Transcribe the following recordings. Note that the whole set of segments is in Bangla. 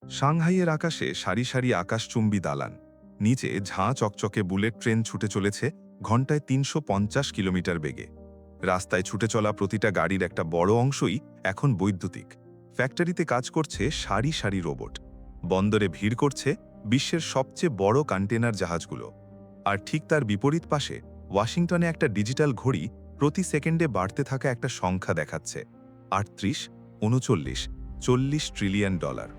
সাংহাইয়ের আকাশে সারি সারি আকাশচুম্বী দালান, নিচে ঝাঁ চকচকে বুলেট ট্রেন ছুটে চলেছে ঘণ্টায় ৩৫০ কিলোমিটার বেগে। রাস্তায় ছুটে চলা প্রতিটা গাড়ির একটা বড় অংশই এখন বৈদ্যুতিক। ফ্যাক্টরিতে কাজ করছে সারি সারি রোবট। বন্দরে ভিড় করছে বিশ্বের সবচেয়ে বড় কন্টেনার জাহাজগুলো। আর ঠিক তার বিপরীত পাশে ওয়াশিংটনে একটা ডিজিটাল ঘড়ি প্রতি সেকেন্ডে বাড়তে থাকা একটা সংখ্যা দেখাচ্ছে ৩৮, ৩৯, ৪০ ট্রিলিয়ন ডলার।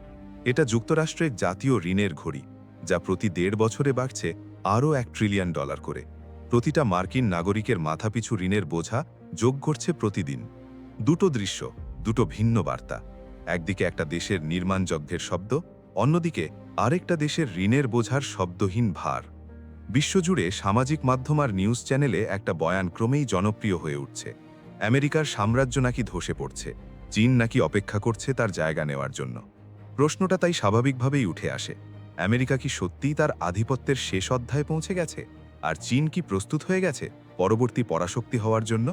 এটা যুক্তরাষ্ট্রের জাতীয় ঋণের ঘড়ি, যা প্রতি ১.৫ বছরে বাড়ছে আরও $1 ট্রিলিয়ন করে। প্রতিটা মার্কিন নাগরিকের মাথাপিছু ঋণের বোঝা যোগ করছে প্রতিদিন। দুটো দৃশ্য, দুটো ভিন্ন বার্তা। একদিকে একটা দেশের নির্মাণযজ্ঞের শব্দ, অন্যদিকে আরেকটা দেশের ঋণের বোঝার শব্দহীন ভার। বিশ্বজুড়ে সামাজিক মাধ্যম আর নিউজ চ্যানেলে একটা বয়ান ক্রমেই জনপ্রিয় হয়ে উঠছে। আমেরিকার সাম্রাজ্য নাকি ধসে পড়ছে, চীন নাকি অপেক্ষা করছে তার জায়গা নেওয়ার জন্য। প্রশ্নটা তাই স্বাভাবিকভাবেই উঠে আসে, আমেরিকা কি সত্যিই তার আধিপত্যের শেষ অধ্যায়ে পৌঁছে গেছে? আর চীন কি প্রস্তুত হয়ে গেছে পরবর্তী পরাশক্তি হওয়ার জন্য?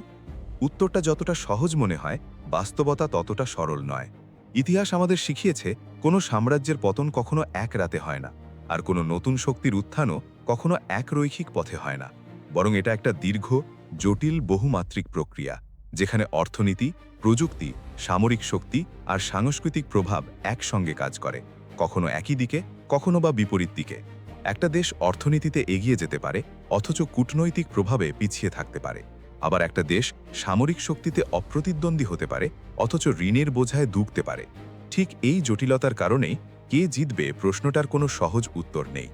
উত্তরটা যতটা সহজ মনে হয়, বাস্তবতা ততটা সরল নয়। ইতিহাস আমাদের শিখিয়েছে, কোনো সাম্রাজ্যের পতন কখনো এক রাতে হয় না, আর কোনো নতুন শক্তির উত্থানও কখনো এক রৈখিক পথে হয় না। বরং এটা একটা দীর্ঘ, জটিল, বহুমাত্রিক প্রক্রিয়া, যেখানে অর্থনীতি, প্রযুক্তি, সামরিক শক্তি আর সাংস্কৃতিক প্রভাব একসঙ্গে কাজ করে, কখনো একই দিকে, কখনো বা বিপরীত দিকে। একটা দেশ অর্থনীতিতে এগিয়ে যেতে পারে, অথচ কূটনৈতিক প্রভাবে পিছিয়ে থাকতে পারে। আবার একটা দেশ সামরিক শক্তিতে অপ্রতিদ্বন্দ্বী হতে পারে, অথচ ঋণের বোঝায় ডুবতে পারে। ঠিক এই জটিলতার কারণেই কে জিতবে প্রশ্নটার কোনো সহজ উত্তর নেই।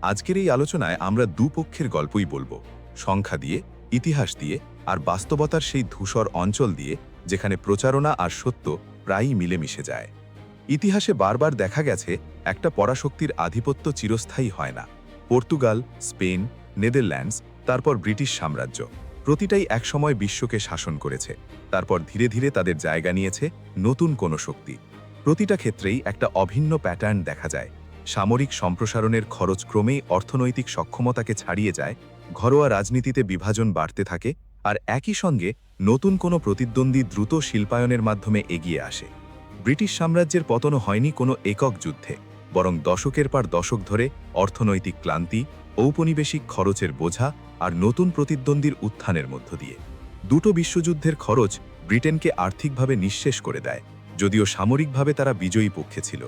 আজকের এই আলোচনায় আমরা দুপক্ষের গল্পই বলবো, সংখ্যা দিয়ে, ইতিহাস দিয়ে, আর বাস্তবতার সেই ধূসর অঞ্চল দিয়ে যেখানে প্রচারণা আর সত্য প্রায়ই মিলেমিশে যায়। ইতিহাসে বারবার দেখা গেছে, একটা পরাশক্তির আধিপত্য চিরস্থায়ী হয় না। পর্তুগাল, স্পেন, নেদারল্যান্ডস, তারপর ব্রিটিশ সাম্রাজ্য, প্রতিটাই একসময় বিশ্বকে শাসন করেছে। তারপর ধীরে ধীরে তাদের জায়গা নিয়েছে নতুন কোনো শক্তি। প্রতিটা ক্ষেত্রেই একটা অভিন্ন প্যাটার্ন দেখা যায়। সামরিক সম্প্রসারণের খরচ ক্রমেই অর্থনৈতিক সক্ষমতাকে ছাড়িয়ে যায়, ঘরোয়া রাজনীতিতে বিভাজন বাড়তে থাকে, আর একই সঙ্গে নতুন কোনো প্রতিদ্বন্দ্বী দ্রুত শিল্পায়নের মাধ্যমে এগিয়ে আসে। ব্রিটিশ সাম্রাজ্যের পতনও হয়নি কোনো একক যুদ্ধে, বরং দশকের পর দশক ধরে অর্থনৈতিক ক্লান্তি, ঔপনিবেশিক খরচের বোঝা আর নতুন প্রতিদ্বন্দ্বীর উত্থানের মধ্য দিয়ে। দুটো বিশ্বযুদ্ধের খরচ ব্রিটেনকে আর্থিকভাবে নিঃশেষ করে দেয়, যদিও সামরিকভাবে তারা বিজয়ী পক্ষে ছিল।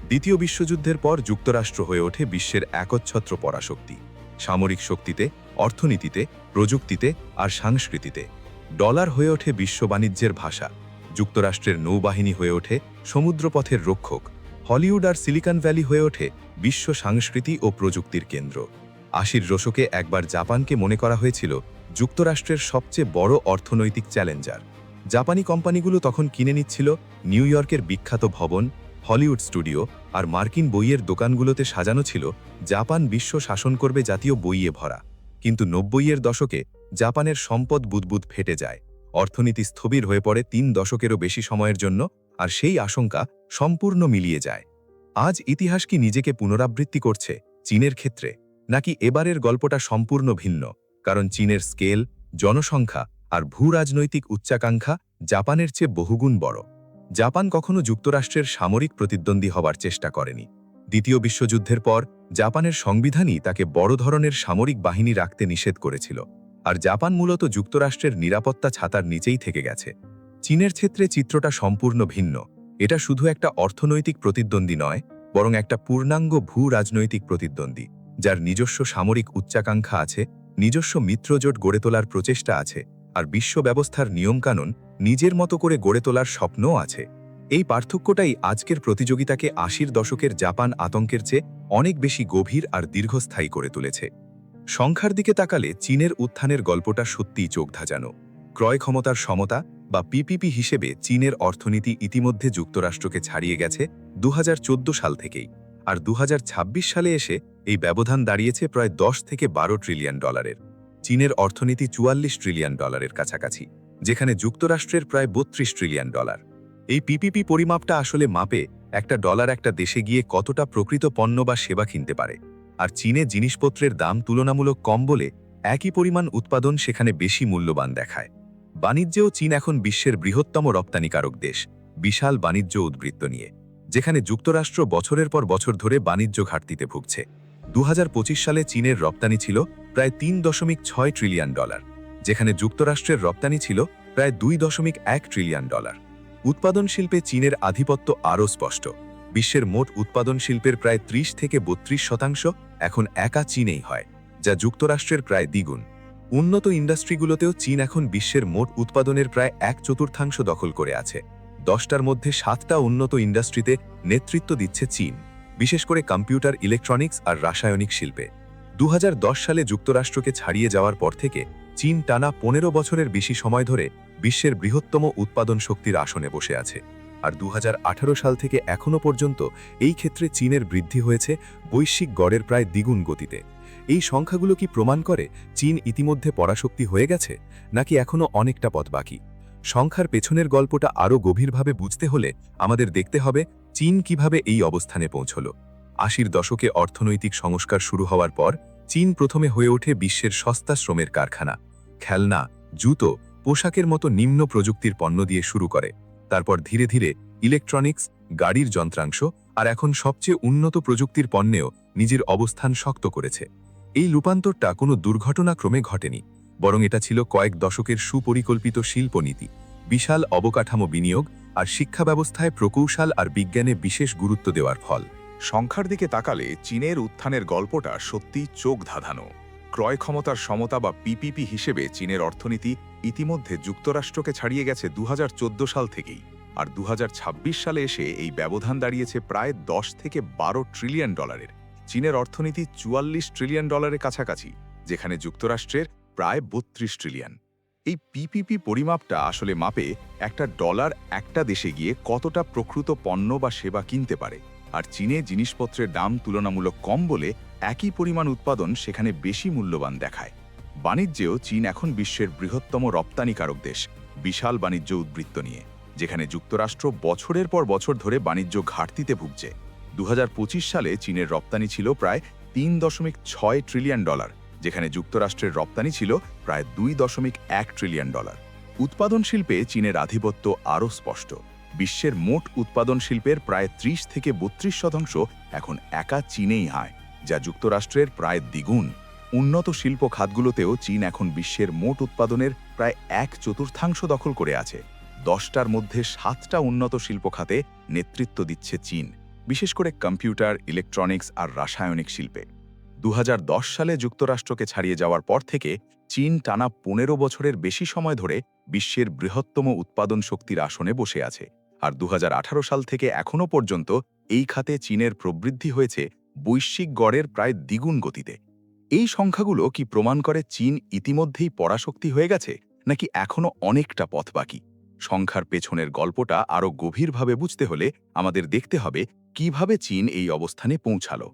দ্বিতীয় বিশ্বযুদ্ধের পর যুক্তরাষ্ট্র হয়ে ওঠে বিশ্বের একচ্ছত্র পরাশক্তি, সামরিক শক্তিতে, অর্থনীতিতে, প্রযুক্তিতে আর সংস্কৃতিতে। ডলার হয়ে ওঠে বিশ্ব বাণিজ্যের ভাষা, যুক্তরাষ্ট্রের নৌবাহিনী হয়ে ওঠে সমুদ্রপথের রক্ষক, হলিউড আর সিলিকন ভ্যালি হয়ে ওঠে বিশ্ব সংস্কৃতি ও প্রযুক্তির কেন্দ্র। ৮০-র দশকে একবার জাপানকে মনে করা হয়েছিল যুক্তরাষ্ট্রের সবচেয়ে বড় অর্থনৈতিক চ্যালেঞ্জার। জাপানি কোম্পানিগুলো তখন কিনে নিচ্ছিল নিউ ইয়র্কের বিখ্যাত ভবন, হলিউড স্টুডিও আর মার্কিন বইয়ের দোকানগুলোতে সাজানো ছিল জাপান বিশ্ব শাসন করবে জাতীয় বইয়ে ভরা। কিন্তু ৯০-এর দশকে জাপানের সম্পদ বুদবুদ ফেটে যায়, অর্থনীতি স্থবির হয়ে পড়ে ৩ দশকেরও বেশি সময়ের জন্য, আর সেই আশঙ্কা সম্পূর্ণ মিলিয়ে যায়। আজ ইতিহাস কি নিজেকে পুনরাবৃত্তি করছে চীনের ক্ষেত্রে, নাকি এবারের গল্পটা সম্পূর্ণ ভিন্ন? কারণ চীনের স্কেল, জনসংখ্যা আর ভূরাজনৈতিক উচ্চাকাঙ্ক্ষা জাপানের চেয়ে বহুগুণ বড়। জাপান কখনো যুক্তরাষ্ট্রের সামরিক প্রতিদ্বন্দ্বী হবার চেষ্টা করেনি। দ্বিতীয় বিশ্বযুদ্ধের পর জাপানের সংবিধানই তাকে বড় ধরনের সামরিক বাহিনী রাখতে নিষেধ করেছিল, আর জাপান মূলত যুক্তরাষ্ট্রের নিরাপত্তা ছাতার নিচেই থেকে গেছে। চীনের ক্ষেত্রে চিত্রটা সম্পূর্ণ ভিন্ন। এটা শুধু একটা অর্থনৈতিক প্রতিদ্বন্দ্বী নয়, বরং একটা পূর্ণাঙ্গ ভূ-রাজনৈতিক প্রতিদ্বন্দ্বী, যার নিজস্ব সামরিক উচ্চাকাঙ্ক্ষা আছে, নিজস্ব মিত্রজোট গড়ে তোলার প্রচেষ্টা আছে, আর বিশ্ব ব্যবস্থার নিয়মকানুন নিজের মতো করে গড়ে তোলার স্বপ্নও আছে। এই পার্থক্যটাই আজকের প্রতিযোগিতাকে ৮০-র দশকের জাপান আতঙ্কের চেয়ে অনেক বেশি গভীর আর দীর্ঘস্থায়ী করে তুলেছে। সংখ্যার দিকে তাকালে চীনের উত্থানের গল্পটা সত্যিই চোখ ধাঁধানো। ক্রয় ক্ষমতার সমতা বা পিপিপি হিসেবে চীনের অর্থনীতি ইতিমধ্যে যুক্তরাষ্ট্রকে ছাড়িয়ে গেছে ২০১৪ সাল থেকেই, আর ২০২৬ সালে এসে এই ব্যবধান দাঁড়িয়েছে প্রায় ১০ থেকে ১২ ট্রিলিয়ন ডলারের। চীনের অর্থনীতি ৪৪ ট্রিলিয়ন ডলারের কাছাকাছি, যেখানে যুক্তরাষ্ট্রের প্রায় ৩২ ট্রিলিয়ন ডলার। এই পিপিপি পরিমাপটা আসলে মাপে একটা ডলার একটা দেশে গিয়ে কতটা প্রকৃত পণ্য বা সেবা কিনতে পারে। আর চীনে জিনিসপত্রের দাম তুলনামূলক কম বলে একই পরিমাণ উৎপাদন সেখানে বেশি মূল্যবান দেখায়। বাণিজ্যেও চীন এখন বিশ্বের বৃহত্তম রপ্তানিকারক দেশ, বিশাল বাণিজ্য উদ্বৃত্ত নিয়ে। যেখানে যুক্তরাষ্ট্র বছরের পর বছর ধরে বাণিজ্য ঘাটতিতে ভুগছে। 2025 সালে চীনের রপ্তানি ছিল প্রায় $3.6 ট্রিলিয়ন, যেখানে যুক্তরাষ্ট্রের রপ্তানি ছিল প্রায় $2.1 ট্রিলিয়ন। উৎপাদন শিল্পে চীনের আধিপত্য আরও স্পষ্ট। বিশ্বের মোট উৎপাদন শিল্পের প্রায় 30 থেকে 32% এখন একা চীনেই হয়, যা যুক্তরাষ্ট্রের প্রায় দ্বিগুণ। উন্নত ইন্ডাস্ট্রিগুলোতেও চীন এখন বিশ্বের মোট উৎপাদনের প্রায় 1/4 দখল করে আছে। 10টার মধ্যে 7টা উন্নত ইন্ডাস্ট্রিতে নেতৃত্ব দিচ্ছে চীন, বিশেষ করে কম্পিউটার, ইলেকট্রনিক্স আর রাসায়নিক শিল্পে। 2010 সালে যুক্তরাষ্ট্রকে ছাড়িয়ে যাওয়ার পর থেকে চীন টানা 15 বছরের বেশি সময় ধরে বিশ্বের বৃহত্তম উৎপাদন শক্তির আসনে বসে আছে। আর 2018 সাল থেকে এখনও পর্যন্ত এই ক্ষেত্রে চীনের বৃদ্ধি হয়েছে বৈশ্বিক গড়ের প্রায় দ্বিগুণ গতিতে। এই সংখ্যাগুলো কি প্রমাণ করে চীন ইতিমধ্যে পরাশক্তি হয়ে গেছে, নাকি এখনও অনেকটা পথ বাকি? সংখ্যার পেছনের গল্পটা আরও গভীরভাবে বুঝতে হলে আমাদের দেখতে হবে চীন কিভাবে এই অবস্থানে পৌঁছল। 80-র দশকে অর্থনৈতিক সংস্কার শুরু হওয়ার পর চীন প্রথমে হয়ে ওঠে বিশ্বের সস্তা শ্রমের কারখানা। খেলনা, জুতো, পোশাকের মতো নিম্ন প্রযুক্তির পণ্য দিয়ে শুরু করে। তারপর ধীরে ধীরে ইলেকট্রনিক্স, গাড়ির যন্ত্রাংশ আর এখন সবচেয়ে উন্নত প্রযুক্তির পণ্যেও নিজের অবস্থান শক্ত করেছে। এই রূপান্তরটা কোনো দুর্ঘটনাক্রমে ঘটেনি, বরং এটা ছিল কয়েক দশকের সুপরিকল্পিত শিল্পনীতি, বিশাল অবকাঠামো বিনিয়োগ আর শিক্ষা ব্যবস্থায় প্রকৌশল আর বিজ্ঞানে বিশেষ গুরুত্ব দেওয়ার ফল। সংখ্যার দিকে তাকালে চীনের উত্থানের গল্পটা সত্যিই চোখ ধাঁধানো। ক্রয় ক্ষমতার সমতা বা পিপিপি হিসেবে চীনের অর্থনীতি ইতিমধ্যে যুক্তরাষ্ট্রকে ছাড়িয়ে গেছে 2014 সাল থেকেই, আর 2026 সালে এসে এই ব্যবধান দাঁড়িয়েছে প্রায় 10 থেকে 12 ট্রিলিয়ন ডলারের। চীনের অর্থনীতি 44 ট্রিলিয়ন ডলারের কাছাকাছি, যেখানে যুক্তরাষ্ট্রের প্রায় 32 ট্রিলিয়ন। এই পিপিপি পরিমাপটা আসলে মাপে একটা ডলার একটা দেশে গিয়ে কতটা প্রকৃত পণ্য বা সেবা কিনতে পারে। আর চীনে জিনিসপত্রের দাম তুলনামূলক কম বলে একই পরিমাণ উৎপাদন সেখানে বেশি মূল্যবান দেখায়। বাণিজ্যেও চীন এখন বিশ্বের বৃহত্তম রপ্তানিকারক দেশ, বিশাল বাণিজ্য উদ্বৃত্ত নিয়ে, যেখানে যুক্তরাষ্ট্র বছরের পর বছর ধরে বাণিজ্য ঘাটতিতে ভুগছে। 2025 সালে চীনের রপ্তানি ছিল প্রায় $3.6 ট্রিলিয়ন, যেখানে যুক্তরাষ্ট্রের রপ্তানি ছিল প্রায় $2.1 ট্রিলিয়ন। উৎপাদন শিল্পে চীনের আধিপত্য আরও স্পষ্ট। বিশ্বের মোট উৎপাদন শিল্পের প্রায় 30 থেকে 32% এখন একা চীনেই হয়, যা যুক্তরাষ্ট্রের প্রায় দ্বিগুণ। উন্নত শিল্প খাতগুলোতেও চীন এখন বিশ্বের মোট উৎপাদনের প্রায় 1/4 দখল করে আছে। 10টার মধ্যে 7টা উন্নত শিল্প খাতে নেতৃত্ব দিচ্ছে চীন, বিশেষ করে কম্পিউটার, ইলেকট্রনিক্স আর রাসায়নিক শিল্পে। 2010 সালে যুক্তরাষ্ট্রকে ছাড়িয়ে যাওয়ার পর থেকে চীন টানা 15 বছরের বেশি সময় ধরে বিশ্বের বৃহত্তম উৎপাদন শক্তির আসনে বসে আছে। আর 2018 সাল থেকে এখনও পর্যন্ত এই খাতে চীনের প্রবৃদ্ধি হয়েছে বৈশ্বিক গড়ের প্রায় দ্বিগুণ গতিতে। এই সংখ্যাগুলো কি প্রমাণ করে চীন ইতিমধ্যেই পরাশক্তি হয়ে গেছে, নাকি এখনও অনেকটা পথ বাকি? সংখ্যার পেছনের গল্পটা আরও গভীরভাবে বুঝতে হলে আমাদের দেখতে হবে কিভাবে চীন এই অবস্থানে পৌঁছালো।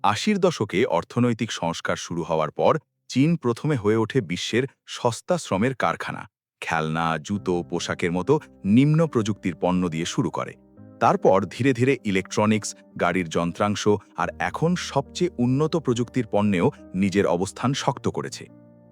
80-র দশকে অর্থনৈতিক সংস্কার শুরু হওয়ার পর চীন প্রথমে হয়ে ওঠে বিশ্বের সস্তা শ্রমের কারখানা। খেলনা, জুতো, পোশাকের মতো নিম্ন প্রযুক্তির পণ্য দিয়ে শুরু করে। তারপর ধীরে ধীরে ইলেকট্রনিক্স, গাড়ির যন্ত্রাংশ আর এখন সবচেয়ে উন্নত প্রযুক্তির পণ্যেও নিজের অবস্থান শক্ত করেছে।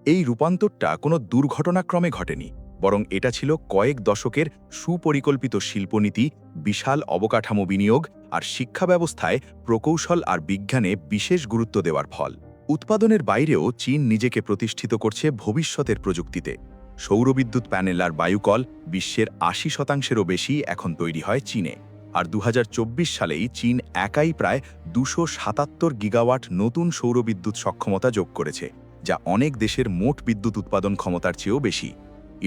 এই রূপান্তরটা কোনো দুর্ঘটনাক্রমে ঘটেনি, বরং এটা ছিল কয়েক দশকের সুপরিকল্পিত শিল্পনীতি, বিশাল অবকাঠামো বিনিয়োগ আর শিক্ষা ব্যবস্থায় প্রকৌশল আর বিজ্ঞানে বিশেষ গুরুত্ব দেওয়ার ফল। উৎপাদনের বাইরেও চীন নিজেকে প্রতিষ্ঠিত করছে ভবিষ্যতের প্রযুক্তিতে। সৌরবিদ্যুৎ প্যানেল আর বায়ুকল বিশ্বের 80%-এরও বেশি এখন তৈরি হয় চীনে। আর 2024 সালেই চীন একাই প্রায় 277 গিগাওয়াট নতুন সৌরবিদ্যুৎ সক্ষমতা যোগ করেছে, যা অনেক দেশের মোট বিদ্যুৎ উৎপাদন ক্ষমতার চেয়েও বেশি।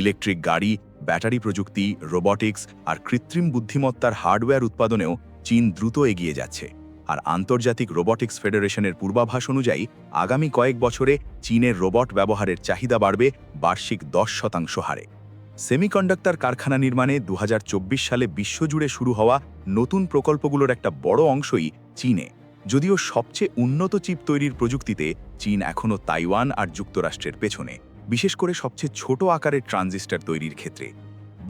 ইলেকট্রিক গাড়ি, ব্যাটারি প্রযুক্তি, রোবটিক্স আর কৃত্রিম বুদ্ধিমত্তার হার্ডওয়্যার উৎপাদনেও চীন দ্রুত এগিয়ে যাচ্ছে। আর আন্তর্জাতিক রোবটিক্স ফেডারেশনের পূর্বাভাস অনুযায়ী আগামী কয়েক বছরে চীনের রোবট ব্যবহারের চাহিদা বাড়বে বার্ষিক 10% হারে। সেমিকন্ডাক্টর কারখানা নির্মাণে 2024 সালে বিশ্বজুড়ে শুরু হওয়া নতুন প্রকল্পগুলোর একটা বড় অংশই চীনে। যদিও সবচেয়ে উন্নত চিপ তৈরির প্রযুক্তিতে চীন এখনও তাইওয়ান আর যুক্তরাষ্ট্রের পেছনে, বিশেষ করে সবচেয়ে ছোট আকারের ট্রানজিস্টর তৈরির ক্ষেত্রে।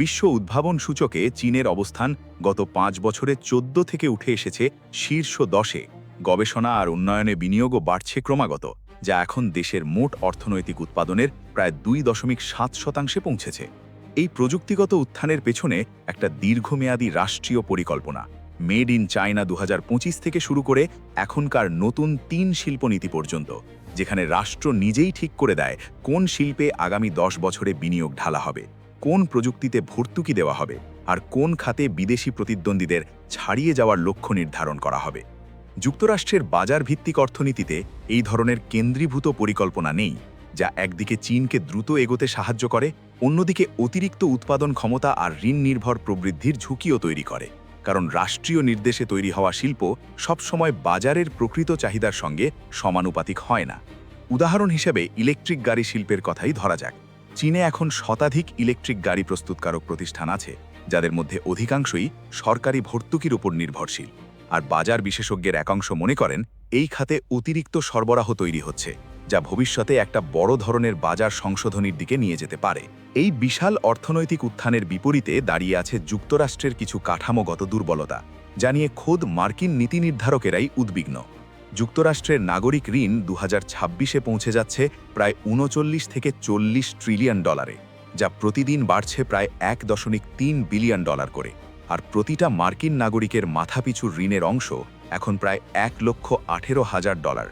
বিশ্ব উদ্ভাবন সূচকে চীনের অবস্থান গত 5 বছরে 14 থেকে উঠে এসেছে শীর্ষ 10-এ। গবেষণা আর উন্নয়নে বিনিয়োগও বাড়ছে ক্রমাগত, যা এখন দেশের মোট অর্থনৈতিক উৎপাদনের প্রায় 2.7% পৌঁছেছে। এই প্রযুক্তিগত উত্থানের পেছনে একটা দীর্ঘমেয়াদী রাষ্ট্রীয় পরিকল্পনা, মেড ইন চায়না 2025 থেকে শুরু করে এখনকার নতুন 3 শিল্পনীতি পর্যন্ত, যেখানে রাষ্ট্র নিজেই ঠিক করে দেয় কোন শিল্পে আগামী 10 বছরে বিনিয়োগ ঢালা হবে, কোন প্রযুক্তিতে ভর্তুকি দেওয়া হবে, আর কোন খাতে বিদেশি প্রতিদ্বন্দ্বীদের ছাড়িয়ে যাওয়ার লক্ষ্য নির্ধারণ করা হবে। যুক্তরাষ্ট্রের বাজার ভিত্তিক অর্থনীতিতে এই ধরনের কেন্দ্রীভূত পরিকল্পনা নেই, যা একদিকে চীনকে দ্রুত এগোতে সাহায্য করে, অন্যদিকে অতিরিক্ত উৎপাদন ক্ষমতা আর ঋণ নির্ভর প্রবৃদ্ধির ঝুঁকিও তৈরি করে, কারণ রাষ্ট্রীয় নির্দেশে তৈরি হওয়া শিল্প সবসময় বাজারের প্রকৃত চাহিদার সঙ্গে সমানুপাতিক হয় না। উদাহরণ হিসেবে ইলেকট্রিক গাড়ি শিল্পের কথাই ধরা যাক। চীনে এখন শতাধিক ইলেকট্রিক গাড়ি প্রস্তুতকারক প্রতিষ্ঠান আছে, যাদের মধ্যে অধিকাংশই সরকারি ভর্তুকির উপর নির্ভরশীল, আর বাজার বিশেষজ্ঞের একাংশ মনে করেন এই খাতে অতিরিক্ত সরবরাহ তৈরি হচ্ছে, যা ভবিষ্যতে একটা বড় ধরনের বাজার সংশোধনীর দিকে নিয়ে যেতে পারে। এই বিশাল অর্থনৈতিক উত্থানের বিপরীতে দাঁড়িয়ে আছে যুক্তরাষ্ট্রের কিছু কাঠামোগত দুর্বলতা, যা নিয়ে খোদ মার্কিন নীতি নির্ধারকেরাই উদ্বিগ্ন। যুক্তরাষ্ট্রের নাগরিক ঋণ 2026-এ পৌঁছে যাচ্ছে প্রায় 39 থেকে 40 ট্রিলিয়ন ডলারে, যা প্রতিদিন বাড়ছে প্রায় 1.3 বিলিয়ন ডলার করে, আর প্রতিটা মার্কিন নাগরিকের মাথাপিছু ঋণের অংশ এখন প্রায় $1,18,000।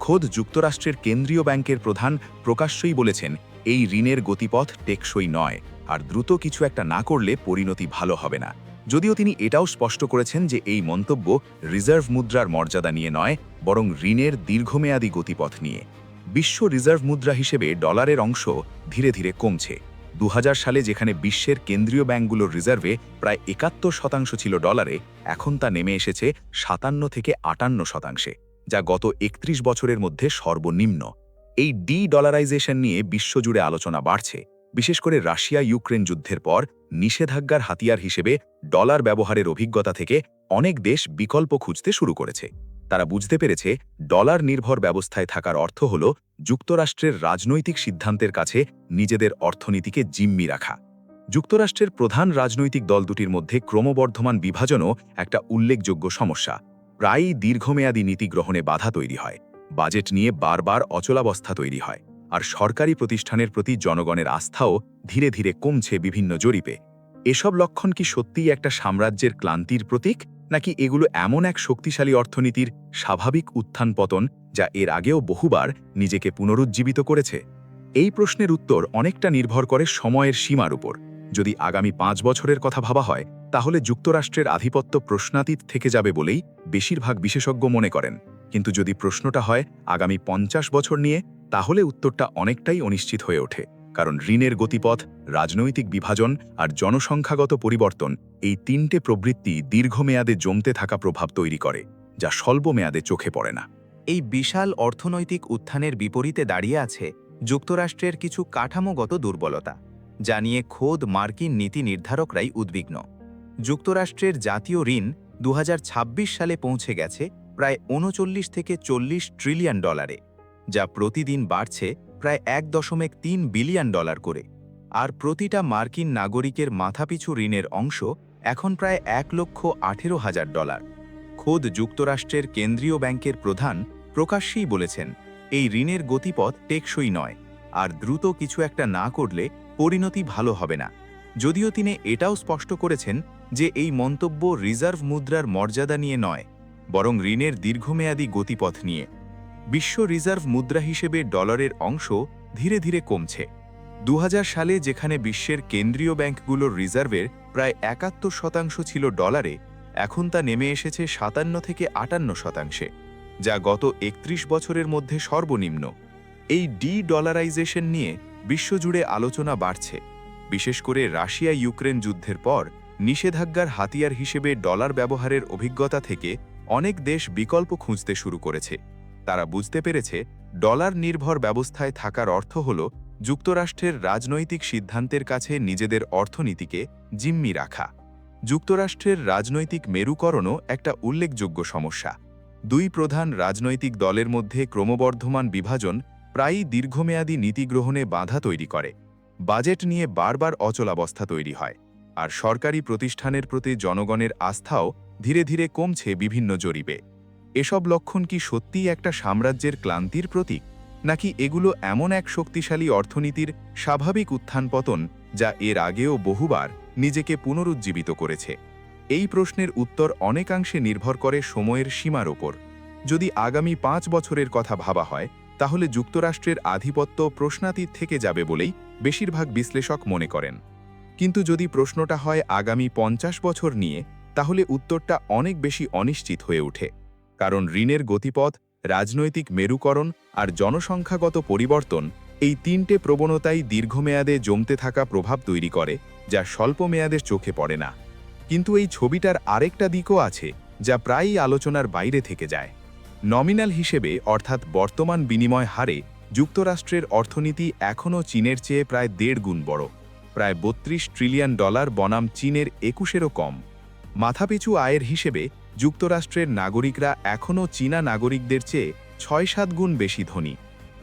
খোদ যুক্তরাষ্ট্রের কেন্দ্রীয় ব্যাংকের প্রধান প্রকাশ্যই বলেছেন এই ঋণের গতিপথ টেকসই নয়, আর দ্রুত কিছু একটা না করলে পরিণতি ভালো হবে না। যদিও তিনি এটাও স্পষ্ট করেছেন যে এই মন্তব্য রিজার্ভ মুদ্রার মর্যাদা নিয়ে নয়, বরং ঋণের দীর্ঘমেয়াদী গতিপথ নিয়ে। বিশ্ব রিজার্ভ মুদ্রা হিসেবে ডলারের অংশ ধীরে ধীরে কমছে। 2000 সালে যেখানে বিশ্বের কেন্দ্রীয় ব্যাংকগুলোর রিজার্ভে প্রায় 71% ছিল ডলারে, এখন তা নেমে এসেছে 57 থেকে 58%, যা গত 31 বছরের মধ্যে সর্বনিম্ন। এই ডলারাইজেশন নিয়ে বিশ্বজুড়ে আলোচনা বাড়ছে, বিশেষ করে রাশিয়া ইউক্রেন যুদ্ধের পর নিষেধাজ্ঞার হাতিয়ার হিসেবে ডলার ব্যবহারের অভিজ্ঞতা থেকে অনেক দেশ বিকল্প খুঁজতে শুরু করেছে। তারা বুঝতে পেরেছে ডলার নির্ভর ব্যবস্থায় থাকার অর্থ হল যুক্তরাষ্ট্রের রাজনৈতিক সিদ্ধান্তের কাছে নিজেদের অর্থনীতিকে জিম্মি রাখা। যুক্তরাষ্ট্রের প্রধান রাজনৈতিক দল দুটির মধ্যে ক্রমবর্ধমান বিভাজনও একটা উল্লেখযোগ্য সমস্যা। প্রায়ই দীর্ঘমেয়াদী নীতি গ্রহণে বাধা তৈরি হয়, বাজেট নিয়ে বারবার অচলাবস্থা তৈরি হয়, আর সরকারি প্রতিষ্ঠানের প্রতি জনগণের আস্থাও ধীরে ধীরে কমছে বিভিন্ন জরিপে। এসব লক্ষণ কি সত্যিই একটা সাম্রাজ্যের ক্লান্তির প্রতীক, নাকি এগুলো এমন এক শক্তিশালী অর্থনীতির স্বাভাবিক উত্থান পতন যা এর আগেও বহুবার নিজেকে পুনরুজ্জীবিত করেছে? এই প্রশ্নের উত্তর অনেকটা নির্ভর করে সময়ের সীমার উপর। যদি আগামী 5 বছরের কথা ভাবা হয়, তাহলে যুক্তরাষ্ট্রের আধিপত্য প্রশ্নাতীত থেকে যাবে বলেই বেশিরভাগ বিশেষজ্ঞ মনে করেন। কিন্তু যদি প্রশ্নটা হয় আগামী 50 বছর নিয়ে, তাহলে উত্তরটা অনেকটাই অনিশ্চিত হয়ে ওঠে, কারণ ঋণের গতিপথ, রাজনৈতিক বিভাজন আর জনসংখ্যাগত পরিবর্তন, এই 3টে প্রবৃত্তি দীর্ঘমেয়াদে জমতে থাকা প্রভাব তৈরি করে, যা স্বল্পমেয়াদে চোখে পড়ে না। এই বিশাল অর্থনৈতিক উত্থানের বিপরীতে দাঁড়িয়ে আছে যুক্তরাষ্ট্রের কিছু কাঠামোগত দুর্বলতা, যা নিয়ে খোদ মার্কিন নীতি নির্ধারকরাই উদ্বিগ্ন। যুক্তরাষ্ট্রের জাতীয় ঋণ 2026 সালে পৌঁছে গেছে প্রায় 39 থেকে 40 ট্রিলিয়ন ডলারে, যা প্রতিদিন বাড়ছে প্রায় 1.3 বিলিয়ন ডলার করে, আর প্রতিটা মার্কিন নাগরিকের মাথাপিছু ঋণের অংশ এখন প্রায় $1,18,000। খোদ যুক্তরাষ্ট্রের কেন্দ্রীয় ব্যাংকের প্রধান প্রকাশ্যেই বলেছেন এই ঋণের গতিপথ টেকসই নয়, আর দ্রুত কিছু একটা না করলে পরিণতি ভালো হবে না। যদিও তিনি এটাও স্পষ্ট করেছেন যে এই মন্তব্য রিজার্ভ মুদ্রার মর্যাদা নিয়ে নয়, বরং ঋণের দীর্ঘমেয়াদী গতিপথ নিয়ে। বিশ্ব রিজার্ভ মুদ্রা হিসেবে ডলারের অংশ ধীরে ধীরে কমছে। 2000 সালে যেখানে বিশ্বের কেন্দ্রীয় ব্যাংকগুলোর রিজার্ভের প্রায় 71% ছিল ডলারে, এখন তা নেমে এসেছে 57 থেকে 58%, যা গত 31 বছরের মধ্যে সর্বনিম্ন। এই ডলারাইজেশন নিয়ে বিশ্বজুড়ে আলোচনা বাড়ছে, বিশেষ করে রাশিয়া ইউক্রেন যুদ্ধের পর নিষেধাজ্ঞার হাতিয়ার হিসেবে ডলার ব্যবহারের অভিজ্ঞতা থেকে অনেক দেশ বিকল্প খুঁজতে শুরু করেছে। তারা বুঝতে পেরেছে ডলার নির্ভর ব্যবস্থায় থাকার অর্থ হল যুক্তরাষ্ট্রের রাজনৈতিক সিদ্ধান্তের কাছে নিজেদের অর্থনীতিকে জিম্মি রাখা। যুক্তরাষ্ট্রের রাজনৈতিক মেরুকরণও একটা উল্লেখযোগ্য সমস্যা। দুই প্রধান রাজনৈতিক দলের মধ্যে ক্রমবর্ধমান বিভাজন প্রায়ই দীর্ঘমেয়াদী নীতি গ্রহণে বাধা তৈরি করে, বাজেট নিয়ে বারবার অচলাবস্থা তৈরি হয়, আর সরকারি প্রতিষ্ঠানের প্রতি জনগণের আস্থাও ধীরে ধীরে কমছে বিভিন্ন জরিপে। এসব লক্ষণ কি সত্যিই একটা সাম্রাজ্যের ক্লান্তির প্রতীক, নাকি এগুলো এমন এক শক্তিশালী অর্থনীতির স্বাভাবিক উত্থান পতন যা এর আগেও বহুবার নিজেকে পুনরুজ্জীবিত করেছে? এই প্রশ্নের উত্তর অনেকাংশে নির্ভর করে সময়ের সীমার ওপর। যদি আগামী ৫ বছরের কথা ভাবা হয়, তাহলে যুক্তরাষ্ট্রের আধিপত্য প্রশ্নাতীত থেকে যাবে বলেই বেশিরভাগ বিশ্লেষক মনে করেন। কিন্তু যদি প্রশ্নটা হয় আগামী ৫০ বছর নিয়ে, তাহলে উত্তরটা অনেক বেশি অনিশ্চিত হয়ে ওঠে। কারণ ঋণের গতিপথ, রাজনৈতিক মেরুকরণ আর জনসংখ্যাগত পরিবর্তন, এই তিনটে প্রবণতাই দীর্ঘমেয়াদে জমতে থাকা প্রভাব তৈরি করে, যা স্বল্প মেয়াদের চোখে পড়ে না। কিন্তু এই ছবিটার আরেকটা দিকও আছে, যা প্রায়ই আলোচনার বাইরে থেকে যায়। নমিনাল হিসেবে, অর্থাৎ বর্তমান বিনিময় হারে, যুক্তরাষ্ট্রের অর্থনীতি এখনও চীনের চেয়ে প্রায় ১.৫ গুণ বড়, প্রায় $৩২ ট্রিলিয়ন বনাম চীনের ২১-এরও কম। মাথাপিছু আয়ের হিসেবে যুক্তরাষ্ট্রের নাগরিকরা এখনও চীনা নাগরিকদের চেয়ে ৬-৭ গুণ বেশি ধনী,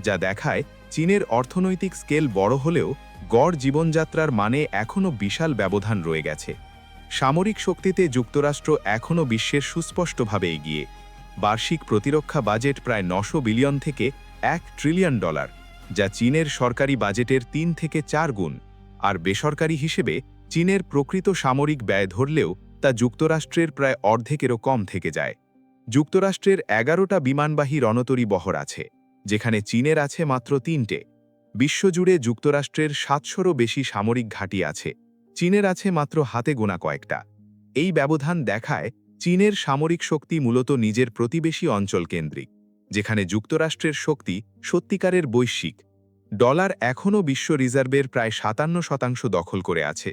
যা দেখায় চীনের অর্থনৈতিক স্কেল বড় হলেও গড় জীবনযাত্রার মানে এখনও বিশাল ব্যবধান রয়ে গেছে। সামরিক শক্তিতে যুক্তরাষ্ট্র এখনও বিশ্বের সুস্পষ্টভাবে এগিয়ে। বার্ষিক প্রতিরক্ষা বাজেট প্রায় $৯০০ বিলিয়ন থেকে $১ ট্রিলিয়ন, যা চীনের সরকারি বাজেটের ৩ থেকে ৪ গুণ। আর বেসরকারি হিসেবে চীনের প্রকৃত সামরিক ব্যয় ধরলেও তা যুক্তরাষ্ট্রের প্রায় অর্ধেকেরও কম থেকে যায়। যুক্তরাষ্ট্রের ১১টা বিমানবাহী রণতরী বহর আছে, যেখানে চীনের আছে মাত্র ৩টে। বিশ্বজুড়ে যুক্তরাষ্ট্রের ৭০০রও বেশি সামরিক ঘাঁটি আছে, চীনের আছে মাত্র হাতে গোনা কয়েকটা। এই ব্যবধান দেখায় চীনের সামরিক শক্তি মূলত নিজের প্রতিবেশী অঞ্চল কেন্দ্রিক, যেখানে যুক্তরাষ্ট্রের শক্তি সত্যিকারের বৈশ্বিক। ডলার এখনও বিশ্ব রিজার্ভের প্রায় ৫৭% দখল করে আছে।